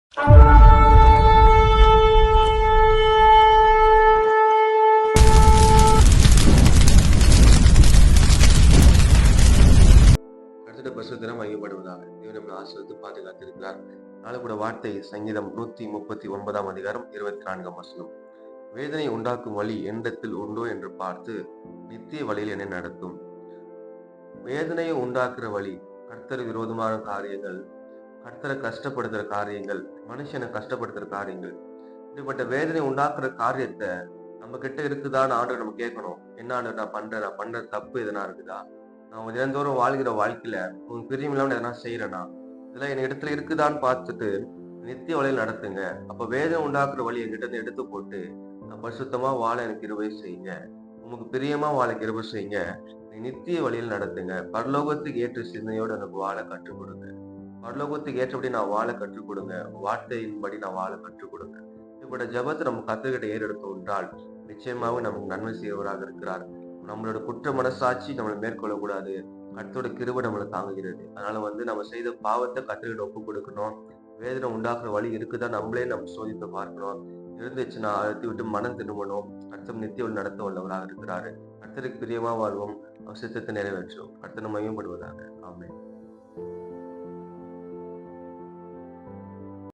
அடுத்த பரிசுத்தம் மையப்படுவதாக தேவன் நம்மை ஆசீர்வதித்து பாதுகாத்திருக்கிறார். நாளை கூட வார்த்தை சங்கீதம் 139 அதிகாரம் 24 வசனம். வேதனை உண்டாக்கும் வழி என்னிடத்தில் உண்டோ என்று பார்த்து நித்திய வழியில் என்னை நடத்தும். வேதனையை உண்டாக்குற வழி, கர்த்தர் விரோதமான காரியங்கள், கர்த்தரை கஷ்டப்படுத்துற காரியங்கள், மனுஷனை கஷ்டப்படுத்துற காரியங்கள், இப்படிப்பட்ட வேதனை உண்டாக்குற காரியத்தை நம்ம கிட்ட இருக்குதான்னு ஆண்டவர் நம்ம கேட்கணும். என்ன ஆண்டவர் நான் பண்ற தப்பு எதனா இருக்குதா? நான் தினந்தோறும் வாழ்கிற வாழ்க்கையில உன் பிரியம் இல்லாம எதனா செய்யறேனா? இதெல்லாம் என் இடத்துல இருக்குதான்னு பார்த்துட்டு நித்திய வழியில் நடத்துங்க. அப்ப வேதனை உண்டாக்குற வழி என்கிட்ட இருந்து எடுத்து போட்டு நான் பரிசுத்தமா வாழ எனக்கு கிருபை செய்யுங்க. உமக்கு பிரியமா வாழ கிருபை செய்யுங்க. நித்திய வழியில் நடத்துங்க. பரலோகத்துக்கு ஏற்ற சிந்தனையோடு எனக்கு வாழ கற்றுக் கொடுங்க. பரலோகத்துக்கு ஏற்றபடி நான் வாழ கற்றுக் கொடுங்க. வார்த்தையின்படி நான் வாழ கற்றுக் கொடுங்க. இப்படி ஜபத்தை நம்ம கத்துக்கிட்ட ஏறெடுத்தோம் என்றால் நிச்சயமாக நமக்கு நன்மை செய்வராக இருக்கிறார். நம்மளோட குற்ற மனசாட்சி நம்மளை மேற்கொள்ளக்கூடாது. கர்த்தரோட கிருபை நம்மளை தாங்குகிறது. அதனால நம்ம செய்த பாவத்தை கர்த்தர்கிட்ட ஒப்பு கொடுக்கணும். வேதனை உண்டாக்குற வழி இருக்குதான் நம்மளே நம்ம சோதித்து பார்க்கணும். இருந்துச்சுன்னா அழுத்தி விட்டு மனம் திரும்பணும். கர்த்தர் நித்திய நடத்த உள்ளவராக இருக்கிறாரு. கர்த்தருக்கு பிரியமா வாழ்வோம். சித்தத்தை நிறைவேற்றும். கர்த்தர் மையப்படுவதாக. ஆமென்.